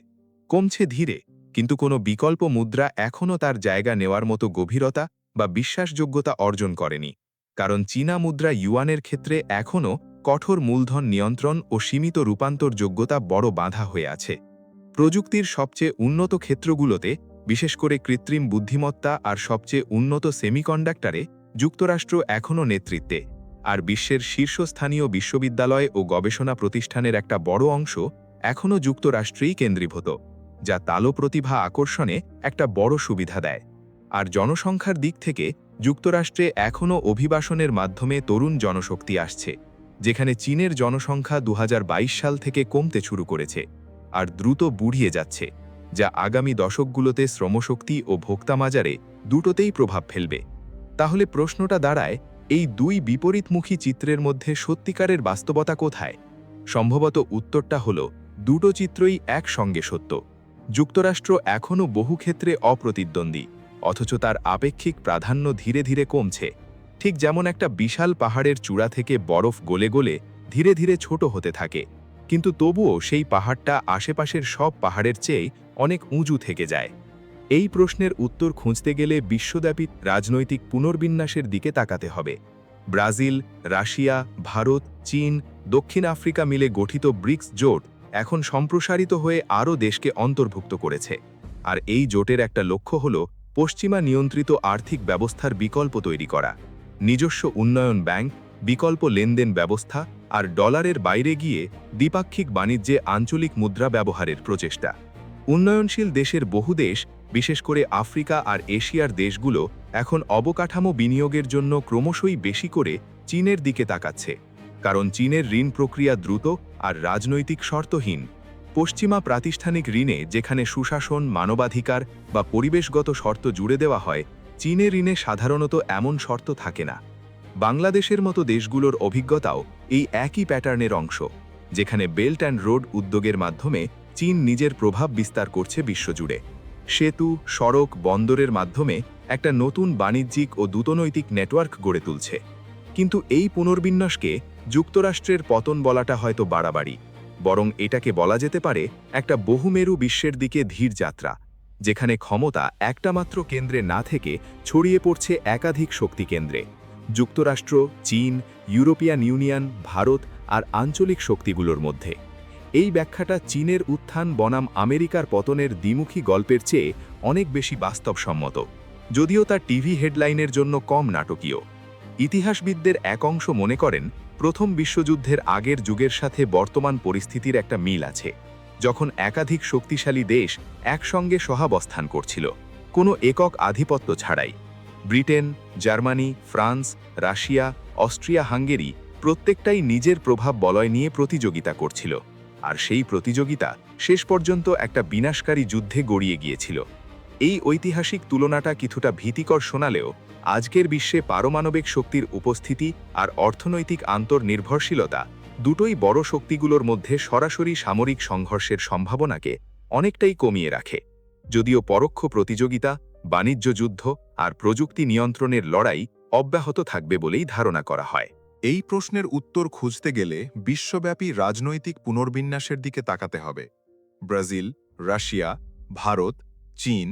কমছে ধীরে, কিন্তু কোনো বিকল্প মুদ্রা এখনও তার জায়গা নেওয়ার মতো গভীরতা বা বিশ্বাসযোগ্যতা অর্জন করেনি, কারণ চীনা মুদ্রা ইউয়ানের ক্ষেত্রে এখনও কঠোর মূলধন নিয়ন্ত্রণ ও সীমিত রূপান্তর যোগ্যতা বড় বাধা হয়ে আছে। প্রযুক্তির সবচেয়ে উন্নত ক্ষেত্রগুলোতে, বিশেষ করে কৃত্রিম বুদ্ধিমত্তা আর সবচেয়ে উন্নত সেমিকন্ডাক্টরে, যুক্তরাষ্ট্র এখনও নেতৃত্বে। আর বিশ্বের শীর্ষস্থানীয় বিশ্ববিদ্যালয় ও গবেষণা প্রতিষ্ঠানের একটা বড় অংশ এখনও যুক্তরাষ্ট্রেই কেন্দ্রীভূত, যা তালো প্রতিভা আকর্ষণে একটা বড় সুবিধা দেয়। আর জনসংখ্যার দিক থেকে যুক্তরাষ্ট্রে এখনও অভিবাসনের মাধ্যমে তরুণ জনশক্তি আসছে, যেখানে চীনের জনসংখ্যা ২০২২ সাল থেকে কমতে শুরু করেছে আর দ্রুত বুড়িয়ে যাচ্ছে, যা আগামী দশকগুলোতে শ্রমশক্তি ও ভোক্তাবাজারে দুটোতেই প্রভাব ফেলবে। তাহলে প্রশ্নটা দাঁড়ায়, এই দুই বিপরীতমুখী চিত্রের মধ্যে সত্যিকারের বাস্তবতা কোথায়? সম্ভবত উত্তরটা হল, দুটো চিত্রই একসঙ্গে সত্য। যুক্তরাষ্ট্র এখনও বহু ক্ষেত্রে অপ্রতিদ্বন্দ্বী, অথচ তার আপেক্ষিক প্রাধান্য ধীরে ধীরে কমছে। ঠিক যেমন একটা বিশাল পাহাড়ের চূড়া থেকে বরফ গলে গলে ধীরে ধীরে ছোট হতে থাকে, কিন্তু তবুও সেই পাহাড়টা আশেপাশের সব পাহাড়ের চেয়ে অনেক উঁচু থেকে যায়। এই প্রশ্নের উত্তর খুঁজতে গেলে বিশ্বব্যাপী রাজনৈতিক পুনর্বিন্যাসের দিকে তাকাতে হবে। ব্রাজিল, রাশিয়া, ভারত, চীন, দক্ষিণ আফ্রিকা মিলে গঠিত ব্রিক্স জোট এখন সম্প্রসারিত হয়ে আরও দেশকে অন্তর্ভুক্ত করেছে। আর এই জোটের একটা লক্ষ্য হল পশ্চিমা নিয়ন্ত্রিত আর্থিক ব্যবস্থার বিকল্প তৈরি করা। নিজস্ব উন্নয়ন ব্যাংক, বিকল্প লেনদেন ব্যবস্থা আর ডলারের বাইরে গিয়ে দ্বিপাক্ষিক বাণিজ্যে আঞ্চলিক মুদ্রা ব্যবহারের প্রচেষ্টা। উন্নয়নশীল দেশের বহু দেশ, বিশেষ করে আফ্রিকা আর এশিয়ার দেশগুলো, এখন অবকাঠামো বিনিয়োগের জন্য ক্রমশই বেশি করে চীনের দিকে তাকাচ্ছে, কারণ চীনের ঋণ প্রক্রিয়া দ্রুত আর রাজনৈতিক শর্তহীন। পশ্চিমা প্রাতিষ্ঠানিক ঋণে যেখানে সুশাসন, মানবাধিকার বা পরিবেশগত শর্ত জুড়ে দেওয়া হয়, চীনের ঋণে সাধারণত এমন শর্ত থাকে না। বাংলাদেশের মতো দেশগুলোর অভিজ্ঞতাও এই একই প্যাটার্নের অংশ, যেখানে বেল্ট অ্যান্ড রোড উদ্যোগের মাধ্যমে চীন নিজের প্রভাব বিস্তার করছে বিশ্বজুড়ে। সেতু, সড়ক, বন্দরের মাধ্যমে একটা নতুন বাণিজ্যিক ও দূতনৈতিক নেটওয়ার্ক গড়ে তুলছে। কিন্তু এই পুনর্বিন্যাসকে যুক্তরাষ্ট্রের পতন বলাটা হয়তো বাড়াবাড়ি, বরং এটাকে বলা যেতে পারে একটা বহুমেরু বিশ্বের দিকে ধীর যাত্রা, যেখানে ক্ষমতা একটা মাত্র কেন্দ্রে না থেকে ছড়িয়ে পড়ছে একাধিক শক্তি কেন্দ্রে। যুক্তরাষ্ট্র, চীন, ইউরোপিয়ান ইউনিয়ন, ভারত আর আঞ্চলিক শক্তিগুলোর মধ্যে। এই ব্যাখ্যাটা চীনের উত্থান বনাম আমেরিকার পতনের দ্বিমুখী গল্পের চেয়ে অনেক বেশি বাস্তবসম্মত, যদিও তা টিভি হেডলাইনের জন্য কম নাটকীয়। ইতিহাসবিদদের এক অংশ মনে করেন, প্রথম বিশ্বযুদ্ধের আগের যুগের সাথে বর্তমান পরিস্থিতির একটা মিল আছে, যখন একাধিক শক্তিশালী দেশ একসঙ্গে সহাবস্থান করছিল, কোনো একক আধিপত্য ছাড়াই। Britain, Germany, France, Russia, Austria, Hungary প্রত্যেকটাই নিজের প্রভাব বলয় নিয়ে প্রতিযোগিতা করছিল, আর সেই প্রতিযোগিতা শেষ পর্যন্ত একটা বিনাশকারী যুদ্ধে গড়িয়ে গিয়েছিল। এই ঐতিহাসিক তুলনাটা কিছুটা ভীতিকর শোনালেও আজকের বিশ্বে পারমাণবিক শক্তির উপস্থিতি আর অর্থনৈতিক আন্তর্নির্ভরশীলতা দুটোই বড় শক্তিগুলোর মধ্যে সরাসরি সামরিক সংঘর্ষের সম্ভাবনাকে অনেকটাই কমিয়ে রাখে। যদিও পরোক্ষ প্রতিযোগিতা, বাণিজ্য যুদ্ধ আর প্রযুক্তি নিয়ন্ত্রণের লড়াই অব্যাহত থাকবে বলেই ধারণা করা হয়। এই প্রশ্নের উত্তর খুঁজতে গেলে বিশ্বব্যাপী রাজনৈতিক পুনর্বিন্যাসের দিকে তাকাতে হবে। ব্রাজিল, রাশিয়া, ভারত, চীন,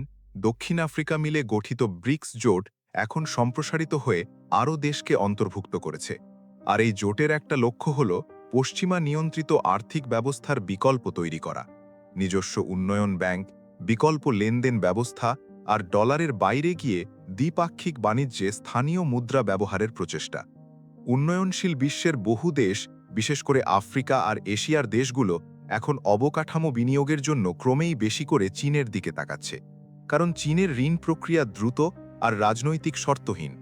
দক্ষিণ আফ্রিকা মিলে গঠিত ব্রিক্স জোট এখন সম্প্রসারিত হয়ে আরও দেশকে অন্তর্ভুক্ত করেছে। আর এই জোটের একটা লক্ষ্য হল পশ্চিমা নিয়ন্ত্রিত আর্থিক ব্যবস্থার বিকল্প তৈরি করা। নিজস্ব উন্নয়ন ব্যাংক, বিকল্প লেনদেন ব্যবস্থা আর ডলারের বাইরে গিয়ে দ্বিপাক্ষিক বাণিজ্যে স্থানীয় মুদ্রা ব্যবহারের প্রচেষ্টা। উন্নয়নশীল বিশ্বের বহু দেশ, বিশেষ করে আফ্রিকা আর এশিয়ার দেশগুলো এখন অবকাঠামো বিনিয়োগের জন্য ক্রমেই বেশি করে চীনের দিকে তাকাচ্ছে। কারণ চীনের ঋণ প্রক্রিয়া দ্রুত আর রাজনৈতিক শর্তহীন।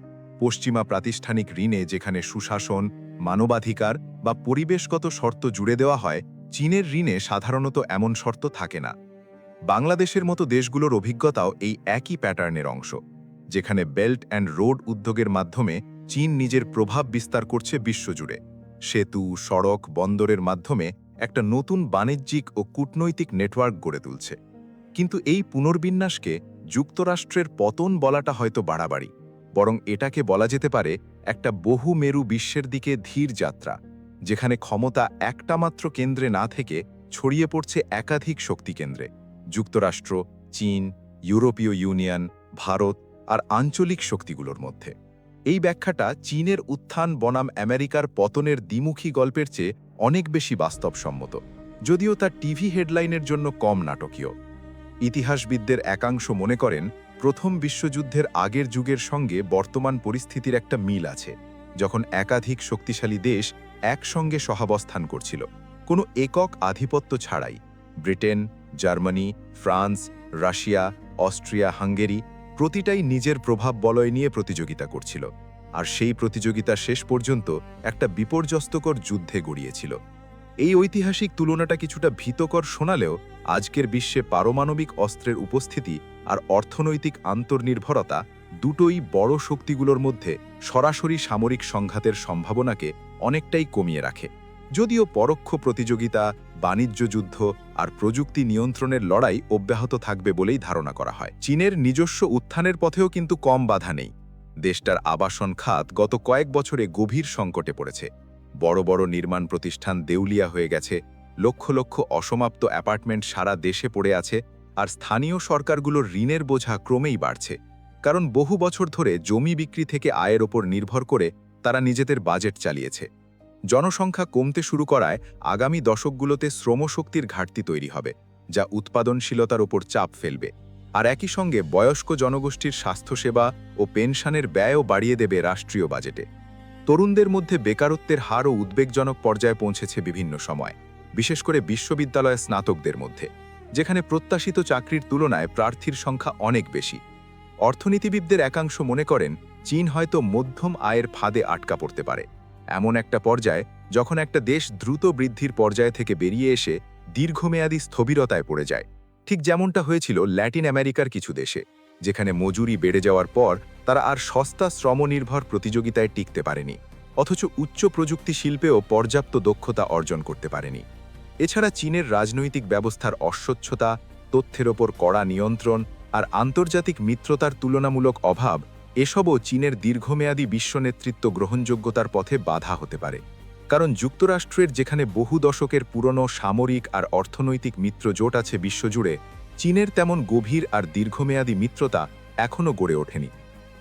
পশ্চিমা প্রাতিষ্ঠানিক ঋণে যেখানে সুশাসন, মানবাধিকার বা পরিবেশগত শর্ত জুড়ে দেওয়া হয়, চীনের ঋণে সাধারণত এমন শর্ত থাকে না। বাংলাদেশের মতো দেশগুলোর অভিজ্ঞতাও এই একই প্যাটার্নের অংশ, যেখানে বেল্ট অ্যান্ড রোড উদ্যোগের মাধ্যমে চীন নিজের প্রভাব বিস্তার করছে বিশ্বজুড়ে। সেতু, সড়ক, বন্দরের মাধ্যমে একটা নতুন বাণিজ্যিক ও কূটনৈতিক নেটওয়ার্ক গড়ে তুলছে। কিন্তু এই পুনর্বিন্যাসকে যুক্তরাষ্ট্রের পতন বলাটা হয়তো বাড়াবাড়ি, বরং এটাকে বলা যেতে পারে একটা বহুমেরু বিশ্বের দিকে ধীর যাত্রা, যেখানে ক্ষমতা একটা মাত্র কেন্দ্রে না থেকে ছড়িয়ে পড়ছে একাধিক শক্তিকেন্দ্রে: যুক্তরাষ্ট্র, চীন, ইউরোপীয় ইউনিয়ন, ভারত আর আঞ্চলিক শক্তিগুলোর মধ্যে। এই ব্যাখ্যাটা চীনের উত্থান বনাম আমেরিকার পতনের দ্বিমুখী গল্পের চেয়ে অনেক বেশি বাস্তবসম্মত, যদিও তা টিভি হেডলাইনের জন্য কম নাটকীয়। ইতিহাসবিদদের একাংশ মনে করেন প্রথম বিশ্বযুদ্ধের আগের যুগের সঙ্গে বর্তমান পরিস্থিতির একটা মিল আছে, যখন একাধিক শক্তিশালী দেশ একসঙ্গে সহাবস্থান করছিল, কোনো একক আধিপত্য ছাড়াই। Britain, Germany, France, Russia, Austria, Hungary প্রতিটাই নিজের প্রভাব বলয় নিয়ে প্রতিযোগিতা করছিল, আর সেই প্রতিযোগিতা শেষ পর্যন্ত একটা বিপর্যস্তকর যুদ্ধে গড়িয়েছিল। এই ঐতিহাসিক তুলনাটা কিছুটা ভীতকর শোনালেও আজকের বিশ্বে পারমাণবিক অস্ত্রের উপস্থিতি আর অর্থনৈতিক আন্তর্নির্ভরতা দুটোই বড় শক্তিগুলোর মধ্যে সরাসরি সামরিক সংঘাতের সম্ভাবনাকে অনেকটাই কমিয়ে রাখে। যদিও পরোক্ষ প্রতিযোগিতা, বাণিজ্য যুদ্ধ আর প্রযুক্তি নিয়ন্ত্রণের লড়াই অব্যাহত থাকবে বলেই ধারণা করা হয়। চীনের নিজস্ব উত্থানের পথেও কিন্তু কম বাধা নেই। দেশটার আবাসন খাত গত কয়েক বছরে গভীর সংকটে পড়েছে। বড় বড় নির্মাণ প্রতিষ্ঠান দেউলিয়া হয়ে গেছে, লক্ষ লক্ষ অসমাপ্ত অ্যাপার্টমেন্ট সারা দেশে পড়ে আছে, আর স্থানীয় সরকারগুলোর ঋণের বোঝা ক্রমেই বাড়ছে। কারণ বহু বছর ধরে জমি বিক্রি থেকে আয়ের ওপর নির্ভর করে তারা নিজেদের বাজেট চালিয়েছে। জনসংখ্যা কমতে শুরু করায় আগামী দশকগুলোতে শ্রমশক্তির ঘাটতি তৈরি হবে, যা উৎপাদনশীলতার ওপর চাপ ফেলবে। আর একই সঙ্গে বয়স্ক জনগোষ্ঠীর স্বাস্থ্যসেবা ও পেনশনের ব্যয়ও বাড়িয়ে দেবে রাষ্ট্রীয় বাজেটে। তরুণদের মধ্যে বেকারত্বের হারও উদ্বেগজনক পর্যায়ে পৌঁছেছে বিভিন্ন সময়, বিশেষ করে বিশ্ববিদ্যালয় স্নাতকদের মধ্যে, যেখানে প্রত্যাশিত চাকরির তুলনায় প্রার্থীর সংখ্যা অনেক বেশি। অর্থনীতিবিদদের একাংশ মনে করেন চীন হয়তো মধ্যম আয়ের ফাঁদে আটকা পড়তে পারে, এমন একটা পর্যায়ে যখন একটা দেশ দ্রুত বৃদ্ধির পর্যায় থেকে বেরিয়ে এসে দীর্ঘমেয়াদী স্থবিরতায় পড়ে যায়, ঠিক যেমনটা হয়েছিল ল্যাটিন আমেরিকার কিছু দেশে, যেখানে মজুরি বেড়ে যাওয়ার পর তারা আর সস্তা শ্রমনির্ভর প্রতিযোগিতায় টিকতে পারেনি, অথচ উচ্চ প্রযুক্তি শিল্পেও পর্যাপ্ত দক্ষতা অর্জন করতে পারেনি। এছাড়া চীনের রাজনৈতিক ব্যবস্থার অস্বচ্ছতা, তথ্যের ওপর কড়া নিয়ন্ত্রণ আর আন্তর্জাতিক মিত্রতার তুলনামূলক অভাব এসবও চীনের দীর্ঘমেয়াদী বিশ্ব নেতৃত্ব গ্রহণযোগ্যতার পথে বাধা হতে পারে। কারণ যুক্তরাষ্ট্রের যেখানে বহু দশকের পুরনো সামরিক আর অর্থনৈতিক মিত্র জোট আছে বিশ্বজুড়ে, চীনের তেমন গভীর আর দীর্ঘমেয়াদী মিত্রতা এখনও গড়ে ওঠেনি।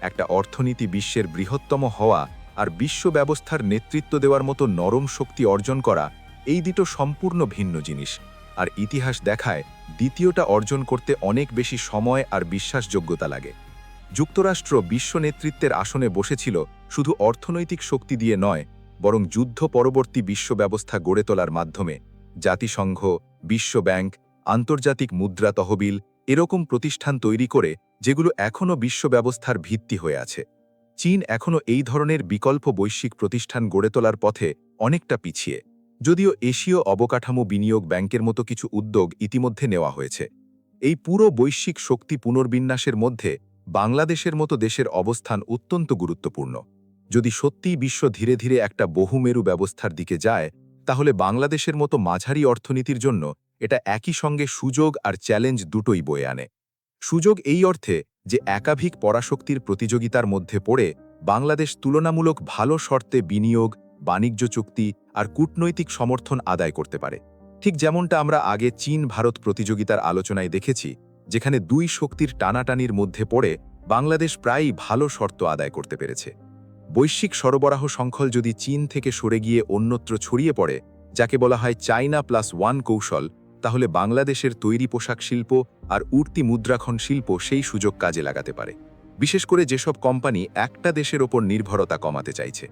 একটা অর্থনীতি বিশ্বের বৃহত্তম হওয়া আর বিশ্ব ব্যবস্থার নেতৃত্ব দেওয়ার মতো নরম শক্তি অর্জন করা, এই দুটো সম্পূর্ণ ভিন্ন জিনিস, আর ইতিহাস দেখায় দ্বিতীয়টা অর্জন করতে অনেক বেশি সময় আর বিশ্বাসযোগ্যতা লাগে। যুক্তরাষ্ট্র বিশ্ব নেতৃত্বের আসনে বসেছিল শুধু অর্থনৈতিক শক্তি দিয়ে নয়, বরং যুদ্ধ পরবর্তী বিশ্ব ব্যবস্থা গড়ে তোলার মাধ্যমে। জাতিসংঘ, বিশ্ব ব্যাংক, আন্তর্জাতিক মুদ্রা তহবিল এরকম প্রতিষ্ঠান তৈরি করে, যেগুলো এখনও বিশ্ব ব্যবস্থার ভিত্তি হয়ে আছে। চীন এখনও এই ধরনের বিকল্প বৈশ্বিক প্রতিষ্ঠান গড়ে তোলার পথে অনেকটা পিছিয়ে, যদিও এশীয় অবকাঠামো বিনিয়োগ ব্যাংকের মতো কিছু উদ্যোগ ইতিমধ্যে নেওয়া হয়েছে। এই পুরো বৈশ্বিক শক্তি পুনর্বিন্যাসের মধ্যে বাংলাদেশের মতো দেশের অবস্থান অত্যন্ত গুরুত্বপূর্ণ। যদি সত্যিই বিশ্ব ধীরে ধীরে একটা বহুমেরু ব্যবস্থার দিকে যায়, তাহলে বাংলাদেশের মতো মাঝারি অর্থনীতির জন্য এটা একই সঙ্গে সুযোগ আর চ্যালেঞ্জ দুটোই বয়ে আনে। সুযোগ এই অর্থে যে একাধিক পরাশক্তির প্রতিযোগিতার মধ্যে পড়ে বাংলাদেশ তুলনামূলক ভালো শর্তে বিনিয়োগ, বাণিজ্য চুক্তি আর কূটনৈতিক সমর্থন আদায় করতে পারে। ঠিক যেমনটা আমরা আগে চীন-ভারত প্রতিযোগিতার আলোচনায় দেখেছি, যেখানে দুই শক্তির টানাটানির মধ্যে পড়ে বাংলাদেশ প্রায়ই ভালো শর্ত আদায় করতে পেরেছে। বৈশ্বিক সরবরাহ শৃঙ্খল যদি চীন থেকে সরে গিয়ে অন্যত্র ছড়িয়ে পড়ে, যাকে বলা হয় চাইনা +1 কৌশল, তাহলে বাংলাদেশের তৈরি পোশাক শিল্প আর উঠতি মুদ্রাক্ষণ শিল্প সেই সুযোগ কাজে লাগাতে পারে, বিশেষ করে যেসব কোম্পানি একটা দেশের ওপর নির্ভরতা কমাতে চাইছে।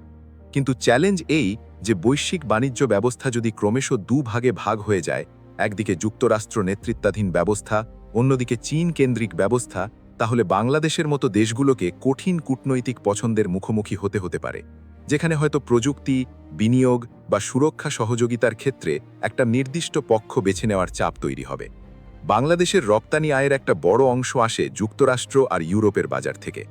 কিন্তু চ্যালেঞ্জ এই যে বৈশ্বিক বাণিজ্য ব্যবস্থা যদি ক্রমশ দুভাগে ভাগ হয়ে যায়, একদিকে যুক্তরাষ্ট্র নেতৃত্বাধীন ব্যবস্থা, অন্যদিকে চীন কেন্দ্রিক ব্যবস্থা, তাহলে বাংলাদেশের মতো দেশগুলোকে কঠিন কূটনৈতিক পছন্দের মুখোমুখি হতে পারে, যেখানে হয়তো প্রযুক্তি, বিনিয়োগ বা সুরক্ষা সহযোগিতার ক্ষেত্রে একটা নির্দিষ্ট পক্ষ বেছে নেওয়ার চাপ তৈরি হবে। বাংলাদেশের রপ্তানি আয়ের একটা বড় অংশ আসে যুক্তরাষ্ট্র আর ইউরোপের বাজার থেকে,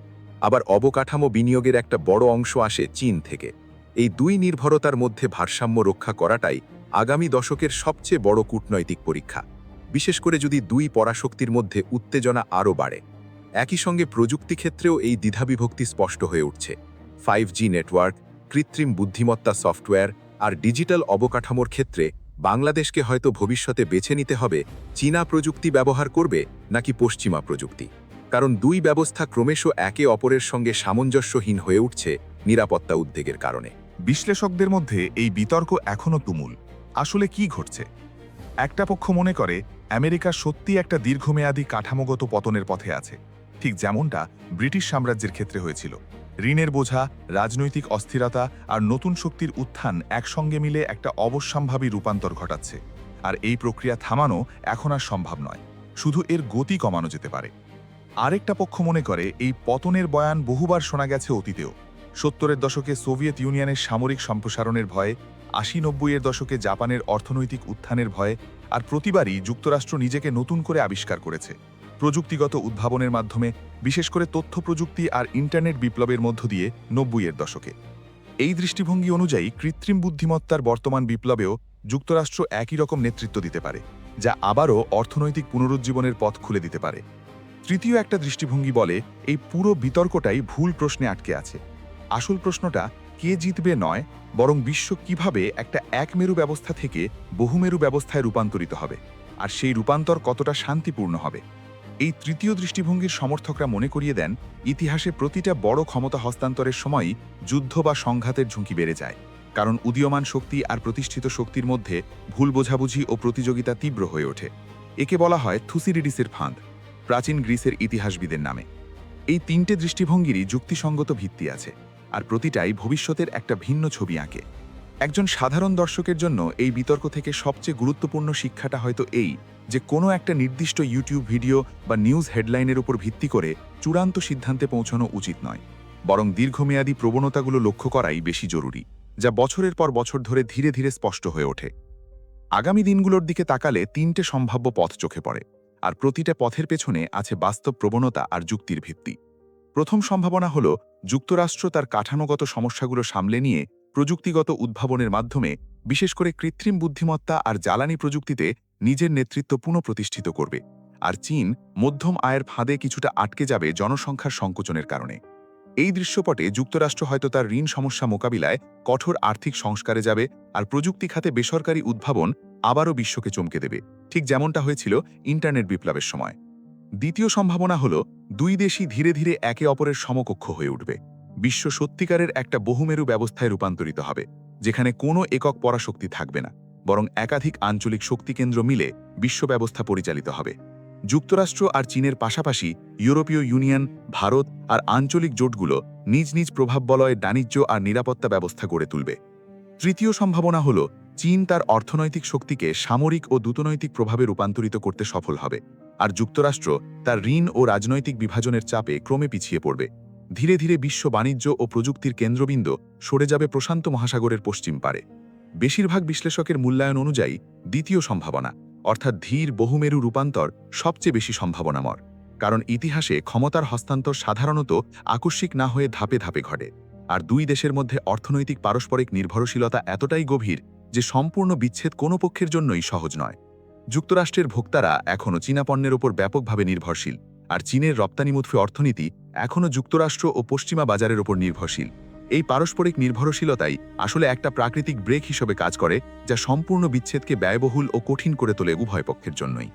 আবার অবকাঠামো বিনিয়োগের একটা বড় অংশ আসে চীন থেকে। এই দুই নির্ভরতার মধ্যে ভারসাম্য রক্ষা করাটাই আগামী দশকের সবচেয়ে বড় কূটনৈতিক পরীক্ষা, বিশেষ করে যদি দুই পরাশক্তির মধ্যে উত্তেজনা আরও বাড়ে। একই সঙ্গে প্রযুক্তি ক্ষেত্রেও এই দ্বিধাবিভক্তি স্পষ্ট হয়ে উঠছে। 5G নেটওয়ার্ক, কৃত্রিম বুদ্ধিমত্তা সফটওয়্যার আর ডিজিটাল অবকাঠামোর ক্ষেত্রে বাংলাদেশকে হয়তো ভবিষ্যতে বেছে নিতে হবে চীনা প্রযুক্তি ব্যবহার করবে নাকি পশ্চিমা প্রযুক্তি, কারণ দুই ব্যবস্থা ক্রমশ একে অপরের সঙ্গে সামঞ্জস্যহীন হয়ে উঠছে নিরাপত্তা উদ্বেগের কারণে। বিশ্লেষকদের মধ্যে এই বিতর্ক এখনও তুমুল। আসলে কি ঘটছে? একটা পক্ষ মনে করে আমেরিকা সত্যি একটা দীর্ঘমেয়াদী কাঠামোগত পতনের পথে আছে, ঠিক যেমনটা ব্রিটিশ সাম্রাজ্যের ক্ষেত্রে হয়েছিল। ঋণের বোঝা, রাজনৈতিক অস্থিরতা আর নতুন শক্তির উত্থান একসঙ্গে মিলে একটা অবশ্যম্ভাবী রূপান্তর ঘটাচ্ছে। আর এই প্রক্রিয়া থামানো এখন আর সম্ভব নয়, শুধু এর গতি কমানো যেতে পারে। আরেকটা পক্ষ মনে করে এই পতনের বয়ান বহুবার শোনা গেছে অতীতেও। 70-এর দশকে সোভিয়েত ইউনিয়নের সামরিক সম্প্রসারণের ভয়ে, 80-90-এর দশকে জাপানের অর্থনৈতিক উত্থানের ভয়ে, আর প্রতিবারই যুক্তরাষ্ট্র নিজেকে নতুন করে আবিষ্কার করেছে প্রযুক্তিগত উদ্ভাবনের মাধ্যমে, বিশেষ করে তথ্য প্রযুক্তি আর ইন্টারনেট বিপ্লবের মধ্য দিয়ে 90-এর দশকে। এই দৃষ্টিভঙ্গি অনুযায়ী কৃত্রিম বুদ্ধিমত্তার বর্তমান বিপ্লবেও যুক্তরাষ্ট্র একই রকম নেতৃত্ব দিতে পারে, যা আবারও অর্থনৈতিক পুনরুজ্জীবনের পথ খুলে দিতে পারে। তৃতীয় একটা দৃষ্টিভঙ্গি বলে এই পুরো বিতর্কটাই ভুল প্রশ্নে আটকে আছে। আসল প্রশ্নটা কে জিতবে নয়, বরং বিশ্ব কিভাবে একটা একমেরু ব্যবস্থা থেকে বহুমেরু ব্যবস্থায় রূপান্তরিত হবে, আর সেই রূপান্তর কতটা শান্তিপূর্ণ হবে। এই তৃতীয় দৃষ্টিভঙ্গির সমর্থকরা মনে করিয়ে দেন, ইতিহাসে প্রতিটা বড় ক্ষমতা হস্তান্তরের সময়ই যুদ্ধ বা সংঘাতের ঝুঁকি বেড়ে যায়, কারণ উদীয়মান শক্তি আর প্রতিষ্ঠিত শক্তির মধ্যে ভুল বোঝাবুঝি ও প্রতিযোগিতা তীব্র হয়ে ওঠে। একে বলা হয় থুসিডিডিসের ফাঁদ, প্রাচীন গ্রিসের ইতিহাসবিদের নামে। এই তিনটে দৃষ্টিভঙ্গিরই যুক্তিসঙ্গত ভিত্তি আছে, আর প্রতিটাই ভবিষ্যতের একটা ভিন্ন ছবি আঁকে। একজন সাধারণ দর্শকের জন্য এই বিতর্ক থেকে সবচেয়ে গুরুত্বপূর্ণ শিক্ষাটা হয়তো এই যে কোনো একটা নির্দিষ্ট ইউটিউব ভিডিও বা নিউজ হেডলাইনের উপর ভিত্তি করে চূড়ান্ত সিদ্ধান্তে পৌঁছানো উচিত নয়, বরং দীর্ঘমেয়াদী প্রবণতাগুলো লক্ষ্য করাই বেশি জরুরি, যা বছরের পর বছর ধরে ধীরে ধীরে স্পষ্ট হয়ে ওঠে। আগামী দিনগুলোর দিকে তাকালে তিনটে সম্ভাব্য পথ চোখে পড়ে, আর প্রতিটা পথের পেছনে আছে বাস্তব প্রবণতা আর যুক্তির ভিত্তি। প্রথম সম্ভাবনা হল যুক্তরাষ্ট্র তার কাঠামোগত সমস্যাগুলো সামলে নিয়ে প্রযুক্তিগত উদ্ভাবনের মাধ্যমে, বিশেষ করে কৃত্রিম বুদ্ধিমত্তা আর জ্বালানি প্রযুক্তিতে নিজের নেতৃত্ব পুনঃপ্রতিষ্ঠিত করবে, আর চীন মধ্যম আয়ের ফাঁদে কিছুটা আটকে যাবে জনসংখ্যার সংকোচনের কারণে। এই দৃশ্যপটে যুক্তরাষ্ট্র হয়তো তার ঋণ সমস্যা মোকাবিলায় কঠোর আর্থিক সংস্কারে যাবে, আর প্রযুক্তি খাতে বেসরকারি উদ্ভাবন আবারও বিশ্বকে চমকে দেবে, ঠিক যেমনটা হয়েছিল ইন্টারনেট বিপ্লবের সময়। দ্বিতীয় সম্ভাবনা হল দুই দেশই ধীরে ধীরে একে অপরের সমকক্ষ হয়ে উঠবে। বিশ্ব সত্যিকারের একটা বহুমেরু ব্যবস্থায় রূপান্তরিত হবে, যেখানে কোনো একক পরাশক্তি থাকবে না, বরং একাধিক আঞ্চলিক শক্তিকেন্দ্র মিলে বিশ্ব ব্যবস্থা পরিচালিত হবে। যুক্তরাষ্ট্র আর চীনের পাশাপাশি ইউরোপীয় ইউনিয়ন, ভারত আর আঞ্চলিক জোটগুলো নিজ নিজ প্রভাব বলয়ে বাণিজ্য আর নিরাপত্তা ব্যবস্থা গড়ে তুলবে। তৃতীয় সম্ভাবনা হল চীন তার অর্থনৈতিক শক্তিকে সামরিক ও দূতনৈতিক প্রভাবে রূপান্তরিত করতে সফল হবে, আর যুক্তরাষ্ট্র তার ঋণ ও রাজনৈতিক বিভাজনের চাপে ক্রমে পিছিয়ে পড়বে। ধীরে ধীরে বিশ্ব বাণিজ্য ও প্রযুক্তির কেন্দ্রবিন্দু সরে যাবে প্রশান্ত মহাসাগরের পশ্চিম পারে। বেশিরভাগ বিশ্লেষকের মূল্যায়ন অনুযায়ী দ্বিতীয় সম্ভাবনা, অর্থাৎ ধীর বহুমেরু রূপান্তর সবচেয়ে বেশি সম্ভাবনাময়, কারণ ইতিহাসে ক্ষমতার হস্তান্তর সাধারণত আকস্মিক না হয়ে ধাপে ধাপে ঘটে। আর দুই দেশের মধ্যে অর্থনৈতিক পারস্পরিক নির্ভরশীলতা এতটাই গভীর যে সম্পূর্ণ বিচ্ছেদ কোনো পক্ষের জন্যই সহজ নয়। যুক্তরাষ্ট্রের ভোক্তারা এখনও চীনা পণ্যের ওপর ব্যাপকভাবে নির্ভরশীল, আর চীনের রপ্তানিমুখী অর্থনীতি এখনও যুক্তরাষ্ট্র ও পশ্চিমা বাজারের ওপর নির্ভরশীল। এই পারস্পরিক নির্ভরশীলতাই আসলে একটা প্রাকৃতিক ব্রেক হিসেবে কাজ করে, যা সম্পূর্ণ বিচ্ছেদকে ব্যয়বহুল ও কঠিন করে তোলে উভয় পক্ষের জন্যই।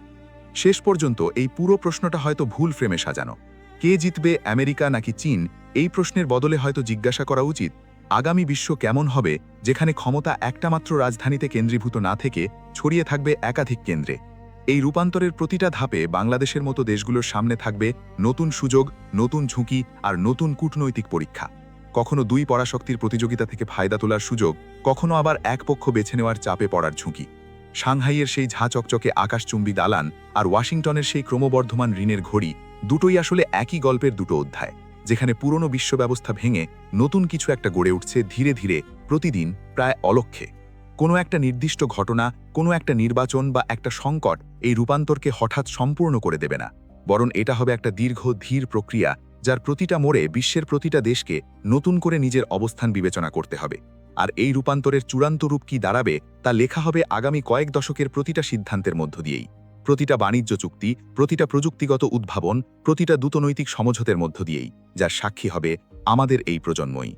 শেষ পর্যন্ত এই পুরো প্রশ্নটা হয়তো ভুল ফ্রেমে সাজানো। কে জিতবে, আমেরিকা নাকি চীন? এই প্রশ্নের বদলে হয়তো জিজ্ঞাসা করা উচিত, আগামী বিশ্ব কেমন হবে যেখানে ক্ষমতা একটা মাত্র রাজধানীতে কেন্দ্রীভূত না থেকে ছড়িয়ে থাকবে একাধিক কেন্দ্রে? এই রূপান্তরের প্রতিটা ধাপে বাংলাদেশের মতো দেশগুলোর সামনে থাকবে নতুন সুযোগ, নতুন ঝুঁকি আর নতুন কূটনৈতিক পরীক্ষা। কখনো দুই পরাশক্তির প্রতিযোগিতা থেকে ফায়দা তোলার সুযোগ, কখনো আবার এক পক্ষ বেছে নেওয়ার চাপে পড়ার ঝুঁকি। সাংহাইয়ের সেই ঝাঁ চকচকে আকাশচুম্বী দালান আর ওয়াশিংটনের সেই ক্রমবর্ধমান ঋণের ঘড়ি, দুটোই আসলে একই গল্পের দুটো অধ্যায়, যেখানে পুরনো বিশ্ব ব্যবস্থা ভেঙে নতুন কিছু একটা গড়ে উঠছে ধীরে ধীরে, প্রতিদিন, প্রায় অলক্ষ্যে। কোনো একটা নির্দিষ্ট ঘটনা, কোনো একটা নির্বাচন বা একটা সংকট এই রূপান্তরকে হঠাৎ সম্পূর্ণ করে দেবে না, বরং এটা হবে একটা দীর্ঘ ধীর প্রক্রিয়া, যার প্রতিটা মোড়ে বিশ্বের প্রতিটা দেশকে নতুন করে নিজের অবস্থান বিবেচনা করতে হবে। আর এই রূপান্তরের চূড়ান্ত রূপ কি দাঁড়াবে তা লেখা হবে আগামী কয়েক দশকের প্রতিটা সিদ্ধান্তের মধ্য দিয়েই, প্রতিটা বাণিজ্য চুক্তি, প্রতিটা প্রযুক্তিগত উদ্ভাবন, প্রতিটা দ্রুতনৈতিক সমঝোতের মধ্য দিয়েই, যার সাক্ষী হবে আমাদের এই প্রজন্মই।